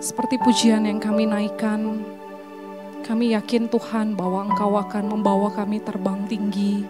Seperti pujian yang kami naikkan, kami yakin Tuhan bahwa Engkau akan membawa kami terbang tinggi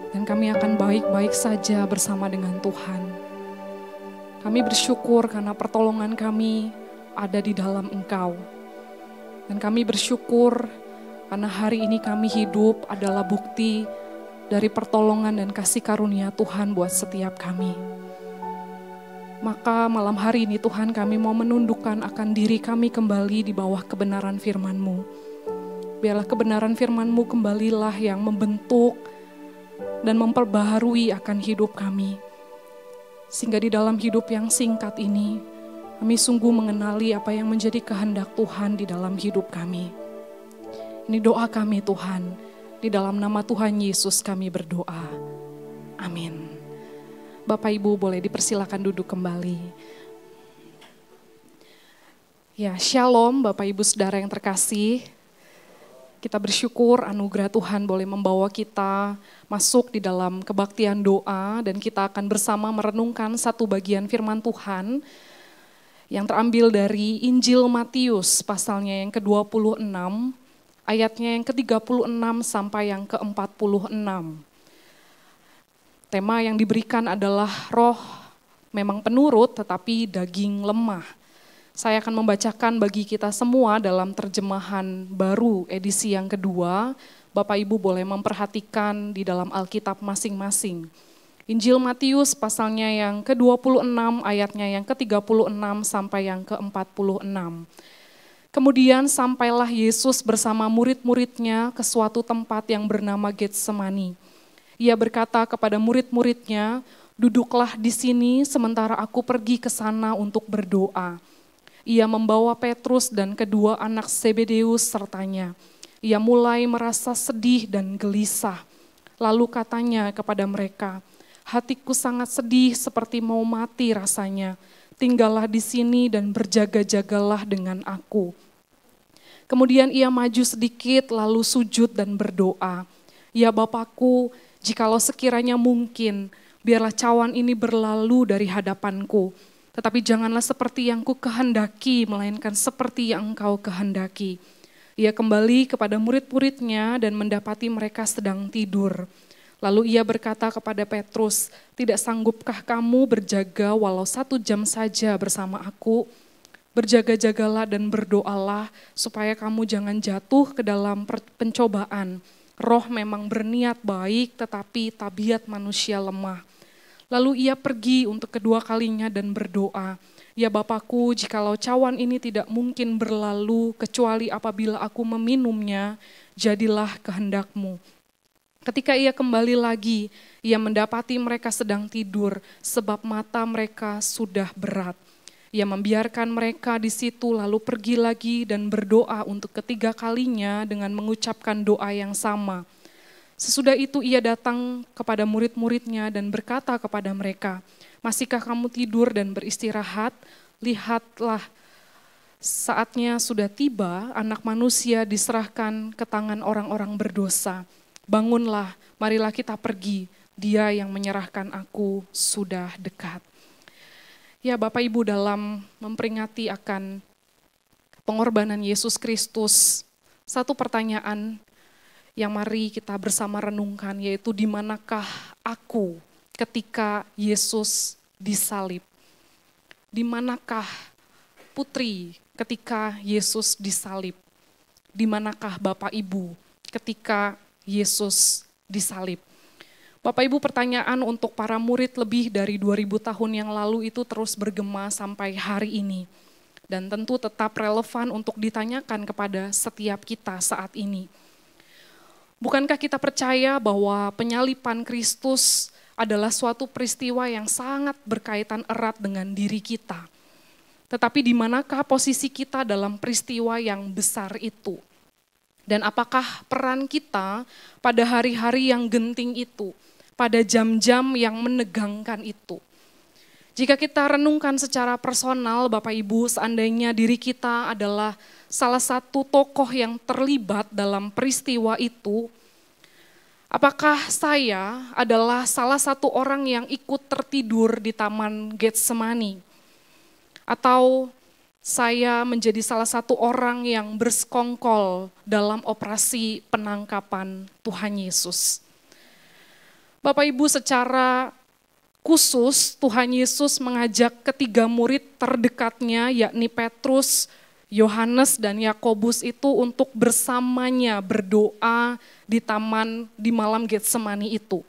dan kami akan baik-baik saja bersama dengan Tuhan. Kami bersyukur karena pertolongan kami ada di dalam Engkau. Dan kami bersyukur karena hari ini kami hidup adalah bukti dari pertolongan dan kasih karunia Tuhan buat setiap kami. Maka malam hari ini Tuhan, kami mau menundukkan akan diri kami kembali di bawah kebenaran firman-Mu. Biarlah kebenaran firman-Mu kembalilah yang membentuk dan memperbaharui akan hidup kami. Sehingga di dalam hidup yang singkat ini, kami sungguh mengenali apa yang menjadi kehendak Tuhan di dalam hidup kami. Ini doa kami Tuhan, di dalam nama Tuhan Yesus kami berdoa. Amin. Bapak Ibu boleh dipersilakan duduk kembali. Ya, Shalom Bapak Ibu Saudara yang terkasih. Kita bersyukur anugerah Tuhan boleh membawa kita masuk di dalam kebaktian doa dan kita akan bersama merenungkan satu bagian firman Tuhan yang terambil dari Injil Matius pasalnya yang ke-26, ayatnya yang ke-36 sampai yang ke-46. Tema yang diberikan adalah roh memang penurut tetapi daging lemah. Saya akan membacakan bagi kita semua dalam terjemahan baru edisi yang kedua. Bapak Ibu boleh memperhatikan di dalam Alkitab masing-masing. Injil Matius pasalnya yang ke-26 ayatnya yang ke-36 sampai yang ke-46. Kemudian sampailah Yesus bersama murid-muridnya ke suatu tempat yang bernama Getsemani. Ia berkata kepada murid-muridnya, "Duduklah di sini sementara aku pergi ke sana untuk berdoa." Ia membawa Petrus dan kedua anak Zebedeus sertanya. Ia mulai merasa sedih dan gelisah. Lalu katanya kepada mereka, "Hatiku sangat sedih seperti mau mati rasanya. Tinggallah di sini dan berjaga-jagalah dengan aku." Kemudian ia maju sedikit lalu sujud dan berdoa, "Ya Bapakku, jikalau sekiranya mungkin, biarlah cawan ini berlalu dari hadapanku. Tetapi janganlah seperti yang ku kehendaki, melainkan seperti yang Engkau kehendaki." Ia kembali kepada murid-muridnya dan mendapati mereka sedang tidur. Lalu ia berkata kepada Petrus, "Tidak sanggupkah kamu berjaga walau 1 jam saja bersama aku? Berjaga-jagalah dan berdoalah supaya kamu jangan jatuh ke dalam pencobaan. Roh memang berniat baik, tetapi tabiat manusia lemah." Lalu ia pergi untuk kedua kalinya dan berdoa, "Ya Bapakku, jikalau cawan ini tidak mungkin berlalu, kecuali apabila aku meminumnya, jadilah kehendak-Mu." Ketika ia kembali lagi, ia mendapati mereka sedang tidur, sebab mata mereka sudah berat. Ia membiarkan mereka di situ lalu pergi lagi dan berdoa untuk ketiga kalinya dengan mengucapkan doa yang sama. Sesudah itu ia datang kepada murid-muridnya dan berkata kepada mereka, "Masihkah kamu tidur dan beristirahat? Lihatlah, saatnya sudah tiba, Anak Manusia diserahkan ke tangan orang-orang berdosa. Bangunlah, marilah kita pergi, Dia yang menyerahkan aku sudah dekat." Ya Bapak Ibu, dalam memperingati akan pengorbanan Yesus Kristus, satu pertanyaan yang mari kita bersama renungkan, yaitu di manakah aku ketika Yesus disalib? Di manakah Putri ketika Yesus disalib? Di manakah Bapak Ibu ketika Yesus disalib? Bapak Ibu, pertanyaan untuk para murid lebih dari 2000 tahun yang lalu itu terus bergema sampai hari ini. Dan tentu tetap relevan untuk ditanyakan kepada setiap kita saat ini. Bukankah kita percaya bahwa penyaliban Kristus adalah suatu peristiwa yang sangat berkaitan erat dengan diri kita? Tetapi di manakah posisi kita dalam peristiwa yang besar itu? Dan apakah peran kita pada hari-hari yang genting itu? Pada jam-jam yang menegangkan itu. Jika kita renungkan secara personal, Bapak Ibu, seandainya diri kita adalah salah satu tokoh yang terlibat dalam peristiwa itu, apakah saya adalah salah satu orang yang ikut tertidur di Taman Getsemani? Atau saya menjadi salah satu orang yang bersekongkol dalam operasi penangkapan Tuhan Yesus. Bapak Ibu, secara khusus Tuhan Yesus mengajak ketiga murid terdekatnya, yakni Petrus, Yohanes, dan Yakobus itu untuk bersamanya berdoa di taman di malam Getsemani itu.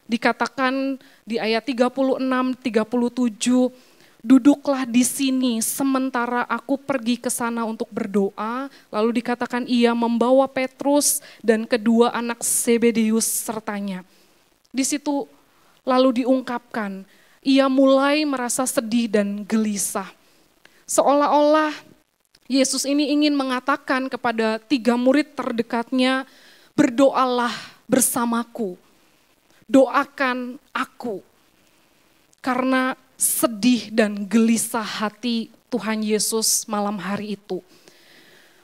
Dikatakan di ayat 36-37, duduklah di sini sementara aku pergi ke sana untuk berdoa. Lalu dikatakan ia membawa Petrus dan kedua anak Zebedeus sertanya. Di situ lalu diungkapkan, ia mulai merasa sedih dan gelisah. Seolah-olah Yesus ini ingin mengatakan kepada tiga murid terdekatnya, berdoalah bersamaku, doakan aku. Karena sedih dan gelisah hati Tuhan Yesus malam hari itu.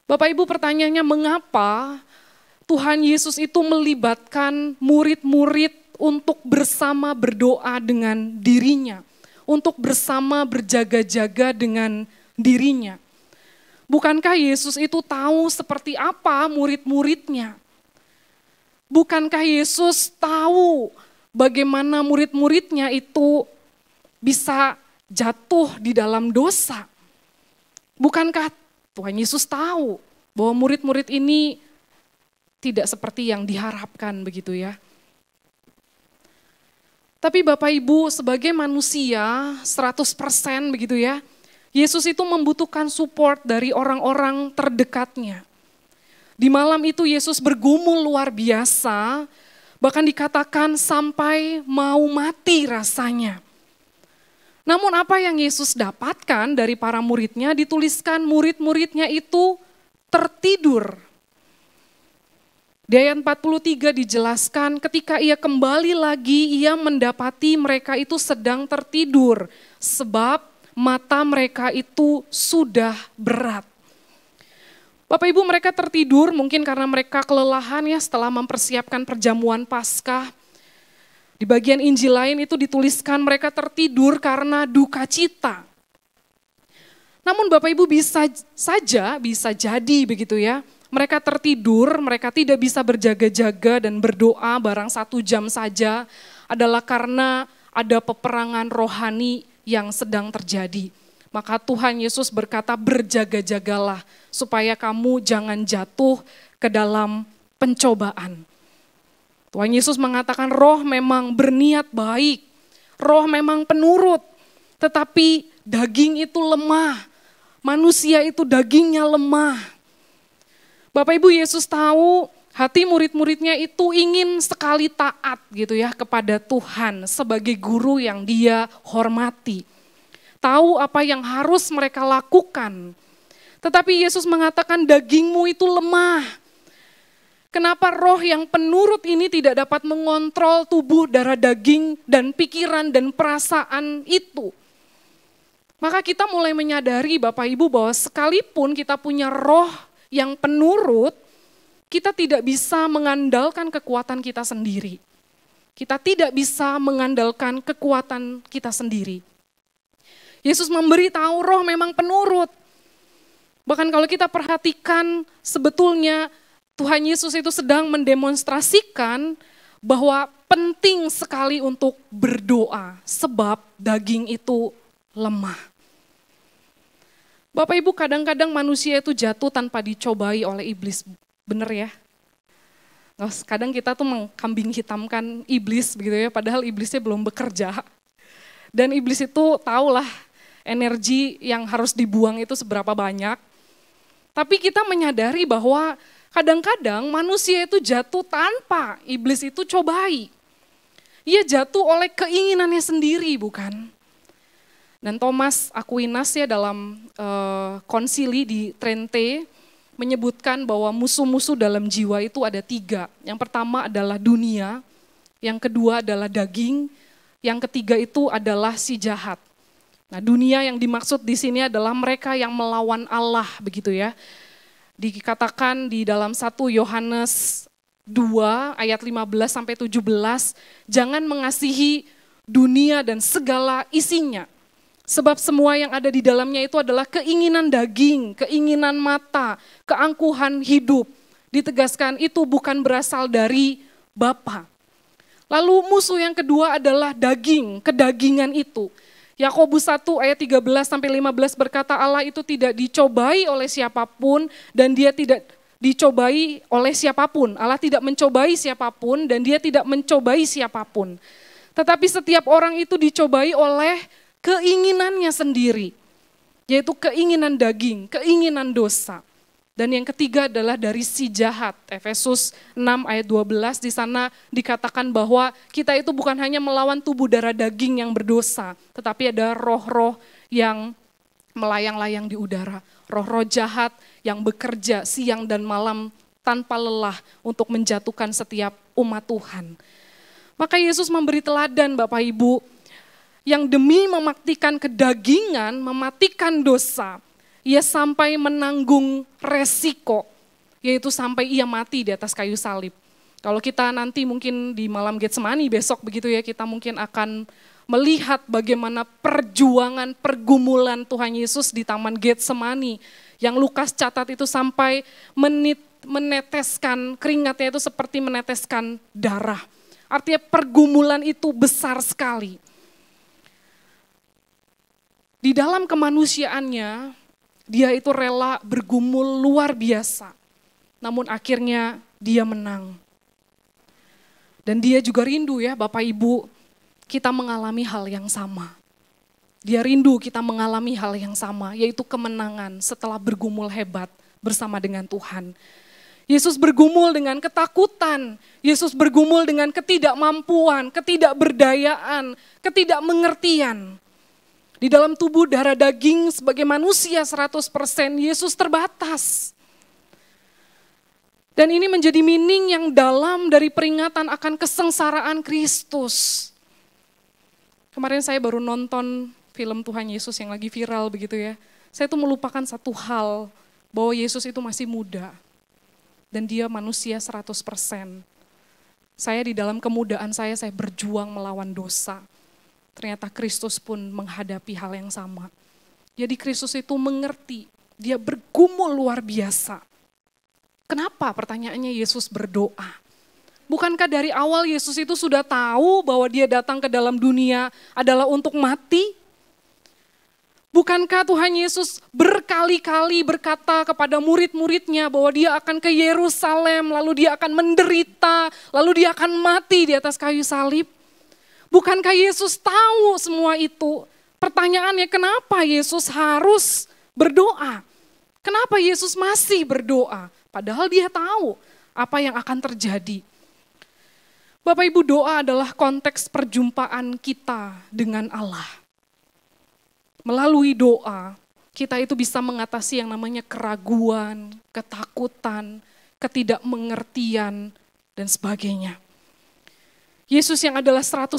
Bapak Ibu, pertanyaannya mengapa Tuhan Yesus itu melibatkan murid-murid untuk bersama berdoa dengan dirinya, untuk bersama berjaga-jaga dengan dirinya? Bukankah Yesus itu tahu seperti apa murid-muridnya? Bukankah Yesus tahu bagaimana murid-muridnya itu bisa jatuh di dalam dosa? Bukankah Tuhan Yesus tahu bahwa murid-murid ini tidak seperti yang diharapkan begitu ya? Tapi Bapak Ibu, sebagai manusia 100% begitu ya, Yesus itu membutuhkan support dari orang-orang terdekatnya. Di malam itu Yesus bergumul luar biasa, bahkan dikatakan sampai mau mati rasanya. Namun apa yang Yesus dapatkan dari para muridnya, dituliskan murid-muridnya itu tertidur. Di ayat 43 dijelaskan ketika ia kembali lagi, ia mendapati mereka itu sedang tertidur, sebab mata mereka itu sudah berat. Bapak Ibu, mereka tertidur mungkin karena mereka kelelahan ya setelah mempersiapkan perjamuan Paskah. Di bagian Injil lain itu dituliskan mereka tertidur karena duka cita. Namun Bapak Ibu bisa jadi begitu ya. Mereka tertidur, mereka tidak bisa berjaga-jaga dan berdoa barang 1 jam saja adalah karena ada peperangan rohani yang sedang terjadi. Maka Tuhan Yesus berkata berjaga-jagalah supaya kamu jangan jatuh ke dalam pencobaan. Tuhan Yesus mengatakan roh memang berniat baik, roh memang penurut, tetapi daging itu lemah, manusia itu dagingnya lemah. Bapak Ibu, Yesus tahu hati murid-muridnya itu ingin sekali taat gitu ya kepada Tuhan sebagai guru yang dia hormati. Tahu apa yang harus mereka lakukan. Tetapi Yesus mengatakan dagingmu itu lemah. Kenapa roh yang penurut ini tidak dapat mengontrol tubuh, darah, daging, dan pikiran dan perasaan itu? Maka kita mulai menyadari Bapak Ibu bahwa sekalipun kita punya roh yang penurut, kita tidak bisa mengandalkan kekuatan kita sendiri. Kita tidak bisa mengandalkan kekuatan kita sendiri. Yesus memberitahu roh memang penurut. Bahkan kalau kita perhatikan sebetulnya Tuhan Yesus itu sedang mendemonstrasikan bahwa penting sekali untuk berdoa sebab daging itu lemah. Bapak Ibu, kadang-kadang manusia itu jatuh tanpa dicobai oleh iblis, benar ya? Kadang kita tuh mengkambing hitamkan iblis begitu ya, padahal iblisnya belum bekerja. Dan iblis itu tahulah energi yang harus dibuang itu seberapa banyak. Tapi kita menyadari bahwa kadang-kadang manusia itu jatuh tanpa iblis itu cobai. Ia jatuh oleh keinginannya sendiri, bukan? Dan Thomas Aquinas ya dalam konsili di Trente menyebutkan bahwa musuh-musuh dalam jiwa itu ada 3. Yang pertama adalah dunia, yang kedua adalah daging, yang ketiga itu adalah si jahat. Nah, dunia yang dimaksud di sini adalah mereka yang melawan Allah, begitu ya. Dikatakan di dalam 1 Yohanes 2 ayat 15-17, jangan mengasihi dunia dan segala isinya. Sebab semua yang ada di dalamnya itu adalah keinginan daging, keinginan mata, keangkuhan hidup. Ditegaskan itu bukan berasal dari Bapa. Lalu musuh yang kedua adalah daging, kedagingan itu. Yakobus 1 ayat 13-15 berkata Allah itu tidak dicobai oleh siapapun dan dia tidak dicobai oleh siapapun. Allah tidak mencobai siapapun dan dia tidak mencobai siapapun. Tetapi setiap orang itu dicobai oleh keinginannya sendiri, yaitu keinginan daging, keinginan dosa. Dan yang ketiga adalah dari si jahat. Efesus 6 ayat 12 di sana dikatakan bahwa kita itu bukan hanya melawan tubuh darah daging yang berdosa, tetapi ada roh-roh yang melayang-layang di udara. Roh-roh jahat yang bekerja siang dan malam tanpa lelah untuk menjatuhkan setiap umat Tuhan. Maka Yesus memberi teladan Bapak Ibu, yang demi mematikan kedagingan, mematikan dosa, ia sampai menanggung resiko, yaitu sampai ia mati di atas kayu salib. Kalau kita nanti mungkin di malam Getsemani besok begitu ya, kita mungkin akan melihat bagaimana perjuangan, pergumulan Tuhan Yesus di Taman Getsemani, yang Lukas catat itu sampai meneteskan keringatnya itu seperti meneteskan darah. Artinya pergumulan itu besar sekali. Di dalam kemanusiaannya, dia itu rela bergumul luar biasa. Namun akhirnya dia menang. Dan dia juga rindu ya Bapak Ibu, kita mengalami hal yang sama. Dia rindu kita mengalami hal yang sama, yaitu kemenangan setelah bergumul hebat bersama dengan Tuhan. Yesus bergumul dengan ketakutan, Yesus bergumul dengan ketidakmampuan, ketidakberdayaan, ketidakmengertian. Di dalam tubuh darah daging sebagai manusia 100%, Yesus terbatas. Dan ini menjadi meaning yang dalam dari peringatan akan kesengsaraan Kristus. Kemarin saya baru nonton film Tuhan Yesus yang lagi viral begitu ya. Saya tuh melupakan satu hal, bahwa Yesus itu masih muda. Dan dia manusia 100%. Saya di dalam kemudaan saya berjuang melawan dosa. Ternyata Kristus pun menghadapi hal yang sama. Jadi Kristus itu mengerti, dia bergumul luar biasa. Kenapa? Pertanyaannya Yesus berdoa. Bukankah dari awal Yesus itu sudah tahu bahwa dia datang ke dalam dunia adalah untuk mati? Bukankah Tuhan Yesus berkali-kali berkata kepada murid-muridnya bahwa dia akan ke Yerusalem, lalu dia akan menderita, lalu dia akan mati di atas kayu salib? Bukankah Yesus tahu semua itu? Pertanyaannya, kenapa Yesus harus berdoa? Kenapa Yesus masih berdoa? Padahal dia tahu apa yang akan terjadi. Bapak Ibu, doa adalah konteks perjumpaan kita dengan Allah. Melalui doa, kita itu bisa mengatasi yang namanya keraguan, ketakutan, ketidakmengertian, dan sebagainya. Yesus yang adalah 100%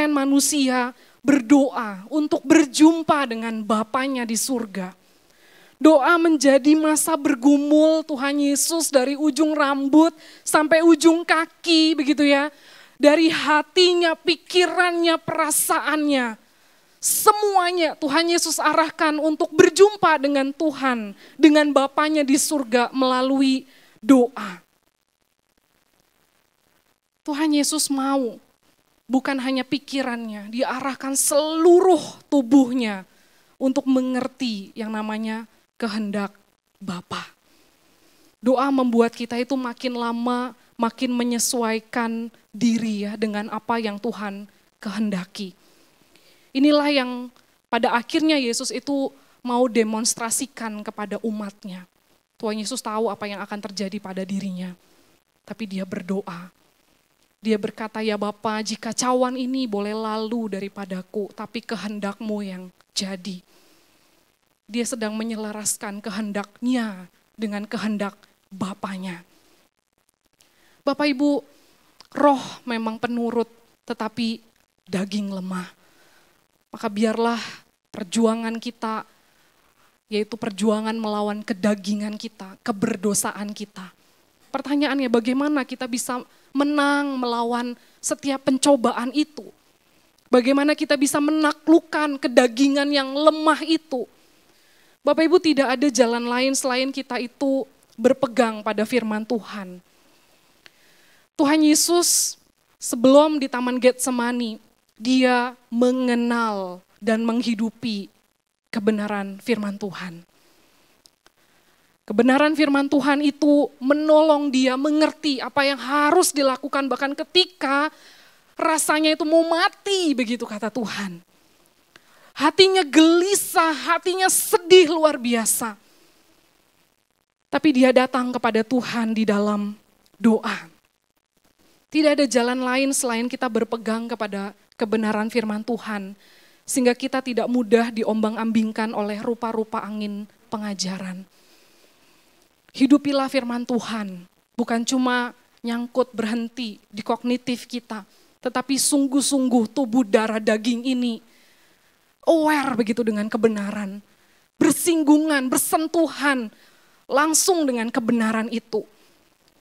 manusia berdoa untuk berjumpa dengan Bapanya di surga. Doa menjadi masa bergumul Tuhan Yesus dari ujung rambut sampai ujung kaki begitu ya. Dari hatinya, pikirannya, perasaannya. Semuanya Tuhan Yesus arahkan untuk berjumpa dengan Tuhan, dengan Bapanya di surga melalui doa. Tuhan Yesus mau, bukan hanya pikirannya, dia arahkan seluruh tubuhnya untuk mengerti yang namanya kehendak Bapa. Doa membuat kita itu makin lama, makin menyesuaikan diri ya dengan apa yang Tuhan kehendaki. Inilah yang pada akhirnya Yesus itu mau demonstrasikan kepada umatnya. Tuhan Yesus tahu apa yang akan terjadi pada dirinya, tapi dia berdoa. Dia berkata, ya Bapa, jika cawan ini boleh lalu daripadaku, tapi kehendak-Mu yang jadi. Dia sedang menyelaraskan kehendaknya dengan kehendak Bapanya. Bapak Ibu, roh memang penurut, tetapi daging lemah. Maka biarlah perjuangan kita, yaitu perjuangan melawan kedagingan kita, keberdosaan kita. Pertanyaannya, bagaimana kita bisa menang melawan setiap pencobaan itu? Bagaimana kita bisa menaklukkan kedagingan yang lemah itu. Bapak Ibu, tidak ada jalan lain selain kita itu berpegang pada firman Tuhan. Tuhan Yesus sebelum di Taman Getsemani, dia mengenal dan menghidupi kebenaran firman Tuhan. Kebenaran firman Tuhan itu menolong dia mengerti apa yang harus dilakukan bahkan ketika rasanya itu mau mati, begitu kata Tuhan. Hatinya gelisah, hatinya sedih luar biasa. Tapi dia datang kepada Tuhan di dalam doa. Tidak ada jalan lain selain kita berpegang kepada kebenaran firman Tuhan. Sehingga kita tidak mudah diombang-ambingkan oleh rupa-rupa angin pengajaran. Hidupilah firman Tuhan, bukan cuma nyangkut berhenti di kognitif kita, tetapi sungguh-sungguh tubuh darah daging ini aware begitu dengan kebenaran, bersinggungan, bersentuhan langsung dengan kebenaran itu.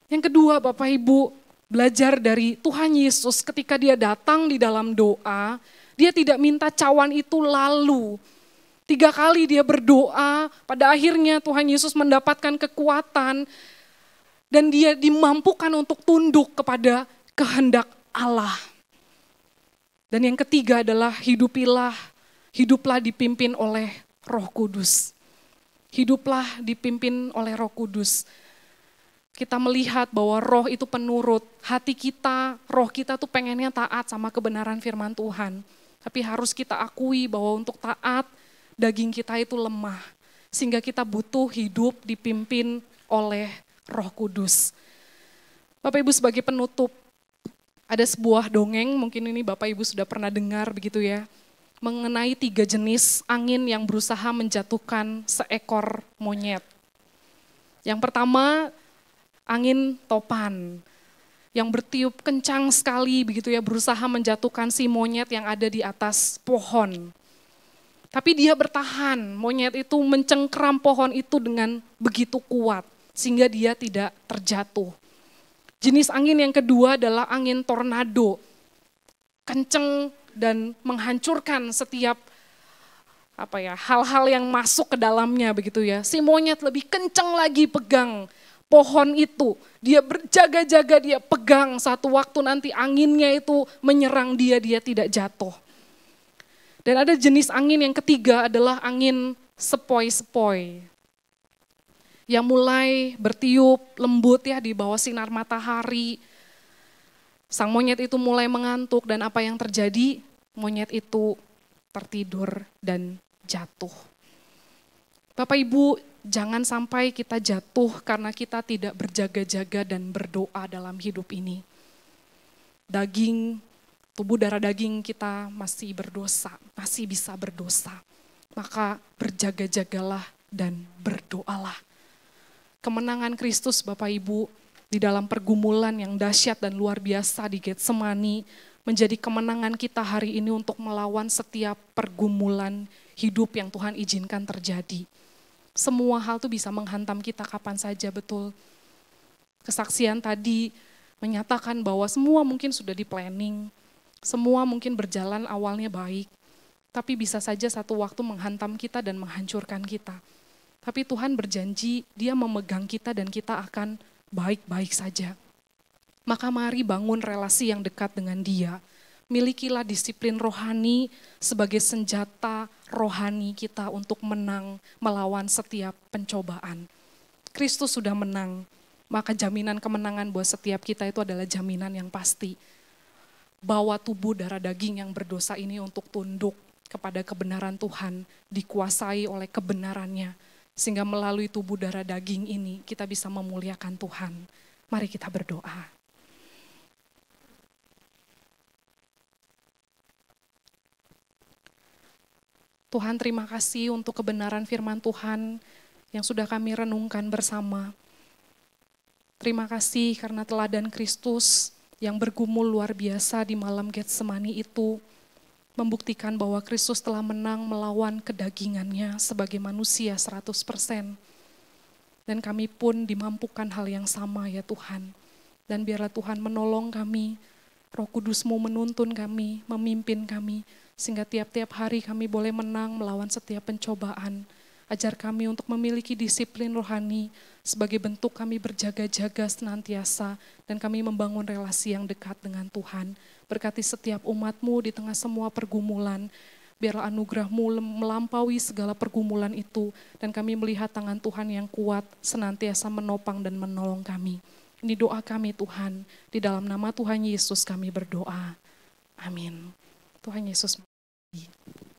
Yang kedua, Bapak Ibu, belajar dari Tuhan Yesus ketika dia datang di dalam doa, dia tidak minta cawan itu lalu. 3 kali dia berdoa, pada akhirnya Tuhan Yesus mendapatkan kekuatan dan dia dimampukan untuk tunduk kepada kehendak Allah. Dan yang ketiga adalah hiduplah dipimpin oleh Roh Kudus. Hiduplah dipimpin oleh Roh Kudus. Kita melihat bahwa roh itu penurut, hati kita, roh kita tuh pengennya taat sama kebenaran firman Tuhan. Tapi harus kita akui bahwa untuk taat, daging kita itu lemah. Sehingga kita butuh hidup dipimpin oleh Roh Kudus. Bapak Ibu, sebagai penutup, ada sebuah dongeng, mungkin ini Bapak Ibu sudah pernah dengar begitu ya, mengenai 3 jenis angin yang berusaha menjatuhkan seekor monyet. Yang pertama, angin topan, yang bertiup kencang sekali begitu ya, berusaha menjatuhkan si monyet yang ada di atas pohon. Tapi dia bertahan, monyet itu mencengkram pohon itu dengan begitu kuat, sehingga dia tidak terjatuh. Jenis angin yang kedua adalah angin tornado, kenceng dan menghancurkan setiap hal-hal yang masuk ke dalamnya begitu ya. Si monyet lebih kenceng lagi pegang pohon itu, dia berjaga-jaga, dia pegang, satu waktu nanti anginnya itu menyerang dia, dia tidak jatuh. Dan ada jenis angin yang ketiga adalah angin sepoi-sepoi, yang mulai bertiup lembut ya di bawah sinar matahari. Sang monyet itu mulai mengantuk dan apa yang terjadi? Monyet itu tertidur dan jatuh. Bapak Ibu, jangan sampai kita jatuh karena kita tidak berjaga-jaga dan berdoa dalam hidup ini. Tubuh darah daging kita masih berdosa, masih bisa berdosa. Maka berjaga-jagalah dan berdoalah. Kemenangan Kristus Bapak Ibu di dalam pergumulan yang dahsyat dan luar biasa di Getsemani menjadi kemenangan kita hari ini untuk melawan setiap pergumulan hidup yang Tuhan izinkan terjadi. Semua hal itu bisa menghantam kita kapan saja, betul. Kesaksian tadi menyatakan bahwa semua mungkin sudah di-planning, semua mungkin berjalan awalnya baik, tapi bisa saja satu waktu menghantam kita dan menghancurkan kita. Tapi Tuhan berjanji dia memegang kita dan kita akan baik-baik saja. Maka mari bangun relasi yang dekat dengan dia. Milikilah disiplin rohani sebagai senjata rohani kita untuk menang melawan setiap pencobaan. Kristus sudah menang, maka jaminan kemenangan buat setiap kita itu adalah jaminan yang pasti. Bawa tubuh darah daging yang berdosa ini untuk tunduk kepada kebenaran Tuhan, dikuasai oleh kebenarannya. Sehingga melalui tubuh darah daging ini kita bisa memuliakan Tuhan. Mari kita berdoa. Tuhan, terima kasih untuk kebenaran firman Tuhan yang sudah kami renungkan bersama. Terima kasih karena teladan Kristus yang bergumul luar biasa di malam Getsemani itu membuktikan bahwa Kristus telah menang melawan kedagingannya sebagai manusia 100%. Dan kami pun dimampukan hal yang sama ya Tuhan. Dan biarlah Tuhan menolong kami Roh Kudus-Mu menuntun kami, memimpin kami, sehingga tiap-tiap hari kami boleh menang melawan setiap pencobaan. Ajar kami untuk memiliki disiplin rohani sebagai bentuk kami berjaga-jaga senantiasa dan kami membangun relasi yang dekat dengan Tuhan. Berkati setiap umat-Mu di tengah semua pergumulan. Biarlah anugerah-Mu melampaui segala pergumulan itu dan kami melihat tangan Tuhan yang kuat senantiasa menopang dan menolong kami. Ini doa kami Tuhan, di dalam nama Tuhan Yesus kami berdoa. Amin. Tuhan Yesus memberkati.